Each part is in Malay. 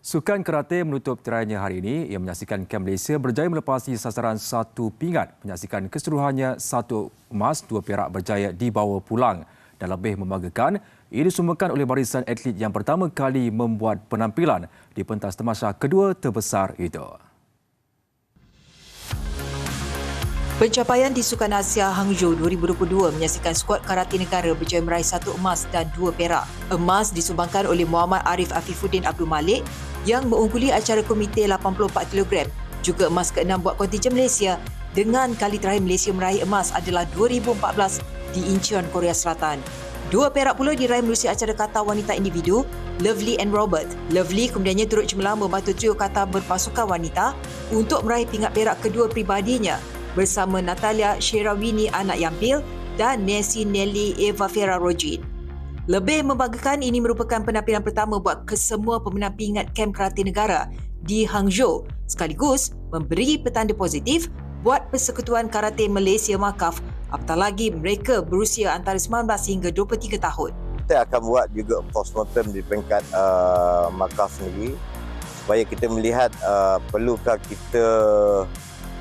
Sukan karate menutup tirainya hari ini. Ia menyaksikan Kem Malaysia berjaya melepasi sasaran satu pingat. Menyaksikan keseluruhannya satu emas, dua perak berjaya dibawa pulang. Dan lebih membanggakan, ia disumbangkan oleh barisan atlet yang pertama kali membuat penampilan di pentas tamasya kedua terbesar itu. Pencapaian di Sukan Asia Hangzhou 2022 menyaksikan skuad karate negara berjaya meraih satu emas dan dua perak. Emas disumbangkan oleh Muhammad Arif Afifuddin Abdul Malik yang mengungguli acara komite 84 kg. Juga emas ke-6 buat kontingen Malaysia dengan kali terakhir Malaysia meraih emas adalah 2014 di Incheon, Korea Selatan. Dua perak pula diraih melalui acara kata wanita individu Lovely and Robert. Lovely kemudiannya turut cemerlang membantu trio kata berpasukan wanita untuk meraih pingat perak kedua pribadinya bersama Natalia Sherawini anak Yampil dan Nancy Nelly Eva Farah Rojin. Lebih membanggakan, ini merupakan penampilan pertama buat kesemua pemenang pingat Kem Karate Negara di Hangzhou sekaligus memberi petanda positif buat Persekutuan Karate Malaysia MAKAF, apatah lagi mereka berusia antara 19 hingga 23 tahun. Kita akan buat juga postmortem di peringkat MAKAF sendiri supaya kita melihat perlukah kita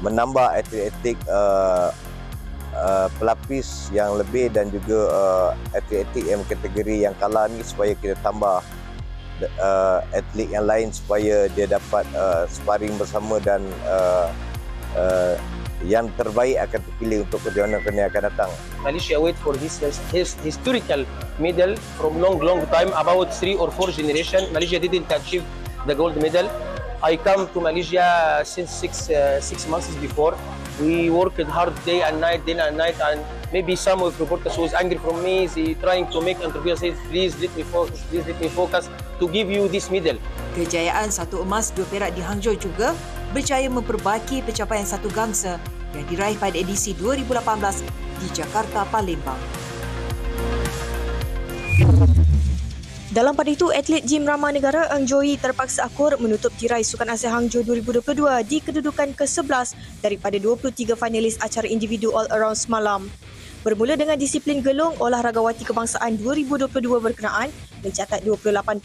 menambah atlet-atlet pelapis yang lebih dan juga atlet-atlet yang kategori yang kalah ni supaya kita tambah atlet yang lain supaya dia dapat sparring bersama dan yang terbaik akan terpilih untuk kejohanan yang akan datang. Malaysia wait for his historical medal from long time, about 3 or 4 generation. Malaysia didn't achieve the gold medal. I come to Malaysia since six months before. We worked hard day and night, and maybe some of reporters was angry from me. He trying to make interview, say, please let me focus to give you this medal. Kejayaan satu emas, dua perak di Hangzhou juga berjaya memperbaiki pencapaian satu gangsa yang diraih pada edisi 2018 di Jakarta, Palembang. Dalam pada itu, atlet Jim Rama Negara Eng Joy terpaksa akur menutup tirai Sukan Asia Hangzhou 2022 di kedudukan ke-11 daripada 23 finalis acara individu all around semalam. Bermula dengan disiplin gelung, olahragawati kebangsaan 2022 berkenaan mencatat 28.800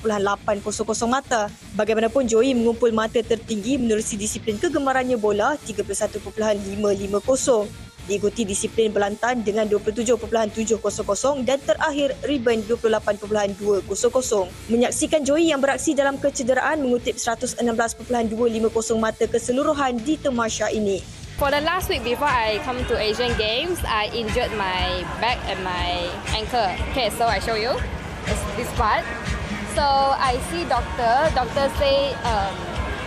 mata. Bagaimanapun, Joy mengumpul mata tertinggi menerusi disiplin kegemarannya bola 31.550. Diikuti disiplin belantan dengan 27.700 dan terakhir ribbon 28.200. Menyaksikan Joy yang beraksi dalam kecederaan mengutip 116.250 mata keseluruhan di tamasya ini. For the last week before I come to Asian Games, I injured my back and my ankle. Okay, so I show you this part. So I see doctor say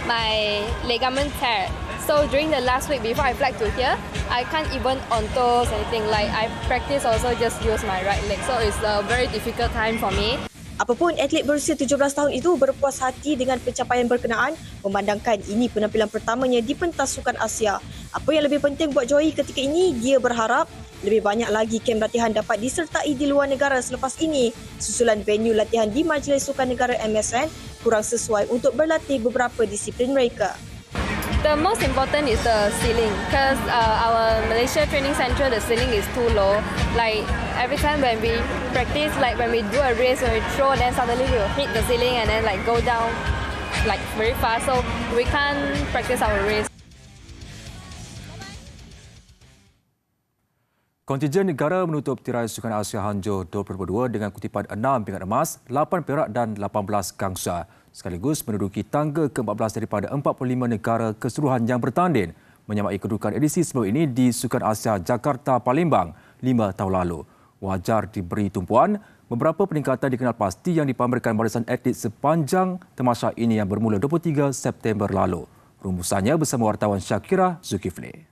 my ligament tear. So during the last week before I fly to here, I can't even on toes anything. Like I practice also just use my right leg. So it's a very difficult time for me. Apapun, atlet berusia 17 tahun itu berpuas hati dengan pencapaian berkenaan memandangkan ini penampilan pertamanya di pentas Sukan Asia. Apa yang lebih penting buat Joy ketika ini, dia berharap lebih banyak lagi kem latihan dapat disertai di luar negara selepas ini. Susulan venue latihan di Majlis Sukan Negara MSN kurang sesuai untuk berlatih beberapa disiplin mereka. The most important is the ceiling because our Malaysia training center, the ceiling is too low. Like every time when we practice, like when we do a race, when we throw, then suddenly we will hit the ceiling and then like go down like very fast. So we can't practice our race. Kontingen negara menutup tirai Sukan Asia Hangzhou 2022 dengan kutipan 6 pingat emas, 8 perak dan 18 gangsa. Sekaligus menduduki tangga ke-14 daripada 45 negara keseluruhan yang bertanding menyamai kedudukan edisi sebelum ini di Sukan Asia Jakarta Palembang 5 tahun lalu. Wajar diberi tumpuan beberapa peningkatan dikenal pasti yang dipamerkan barisan atlet sepanjang tamasya ini yang bermula 23 September lalu. Rumusannya bersama wartawan Syakira Zulkifli.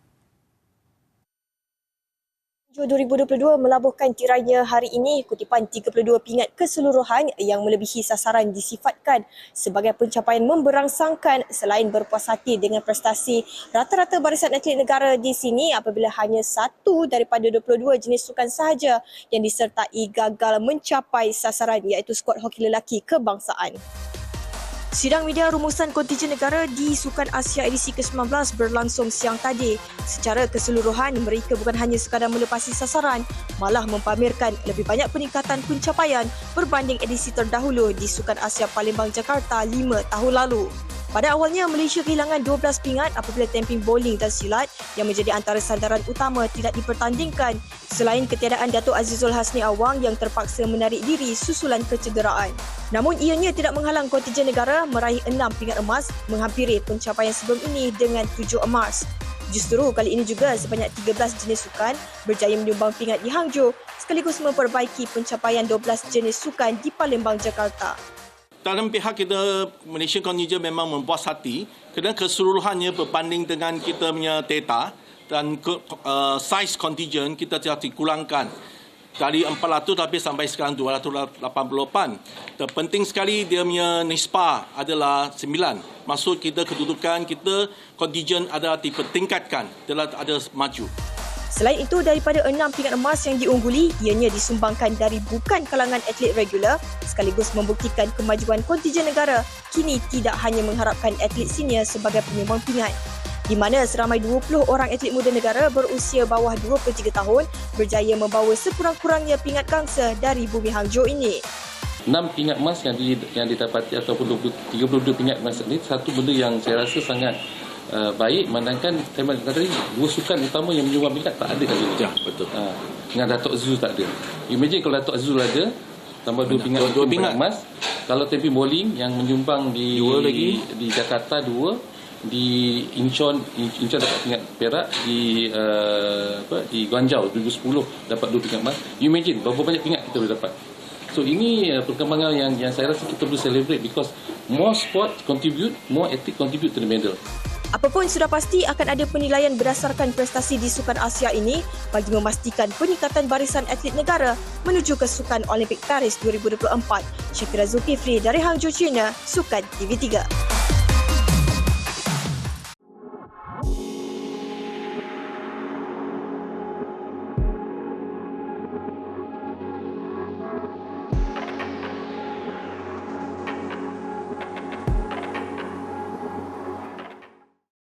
2022 melabuhkan tirainya hari ini. Kutipan 32 pingat keseluruhan yang melebihi sasaran disifatkan sebagai pencapaian memberangsangkan selain berpuas hati dengan prestasi rata-rata barisan atlet negara di sini apabila hanya satu daripada 22 jenis sukan sahaja yang disertai gagal mencapai sasaran iaitu skuad hoki lelaki kebangsaan. Sidang media rumusan kontijen negara di Sukan Asia edisi ke-19 berlangsung siang tadi. Secara keseluruhan, mereka bukan hanya sekadar melepasi sasaran, malah mempamerkan lebih banyak peningkatan pencapaian berbanding edisi terdahulu di Sukan Asia Palembang, Jakarta 5 tahun lalu. Pada awalnya, Malaysia kehilangan 12 pingat apabila tamping bowling dan silat yang menjadi antara sandaran utama tidak dipertandingkan selain ketiadaan Datuk Azizul Hasni Awang yang terpaksa menarik diri susulan kecederaan. Namun ianya tidak menghalang kontijen negara meraih 6 pingat emas menghampiri pencapaian sebelum ini dengan 7 emas. Justru kali ini juga sebanyak 13 jenis sukan berjaya menyumbang pingat di Hangzhou sekaligus memperbaiki pencapaian 12 jenis sukan di Palembang, Jakarta. Dalam pihak kita, Malaysian Contingent memang mempuas hati kerana keseluruhannya berbanding dengan kita punya data dan saiz contingent kita telah dikurangkan dari 400 lebih sampai sekarang 288. Terpenting sekali dia punya nisbah adalah 9. Maksud kita kedudukan kita contingent adalah dipertingkatkan, telah ada maju. Selain itu, daripada 6 pingat emas yang diungguli, ianya disumbangkan dari bukan kalangan atlet regular sekaligus membuktikan kemajuan kontijen negara kini tidak hanya mengharapkan atlet senior sebagai penyumbang pingat. Di mana seramai 20 orang atlet muda negara berusia bawah 23 tahun berjaya membawa sekurang-kurangnya pingat gangsa dari bumi Hangzhou ini. 6 pingat emas yang didapati ataupun 32 pingat emas ini satu benda yang saya rasa sangat baik, mandakan tema tadi dua sukan utama yang menyumbang pingat tak ada kali ini. Ya, betul. Dengan Datuk Azizul tak ada. Imagine kalau Datuk Azizul ada tambah 2 pingat emas, kalau tamping bowling yang menyumbang di Jakarta 2, di Incheon dapat pingat perak, di Guangzhou 2010 dapat 2 pingat emas. You imagine berapa banyak pingat kita boleh dapat. So ini perkembangan yang saya rasa kita perlu celebrate because more sport contribute, more athlete contribute to the medal. Apapun sudah pasti akan ada penilaian berdasarkan prestasi di Sukan Asia ini bagi memastikan peningkatan barisan atlet negara menuju ke Sukan Olimpik Paris 2024. Syakira Zulkifli dari Hangzhou, China, Sukan TV3.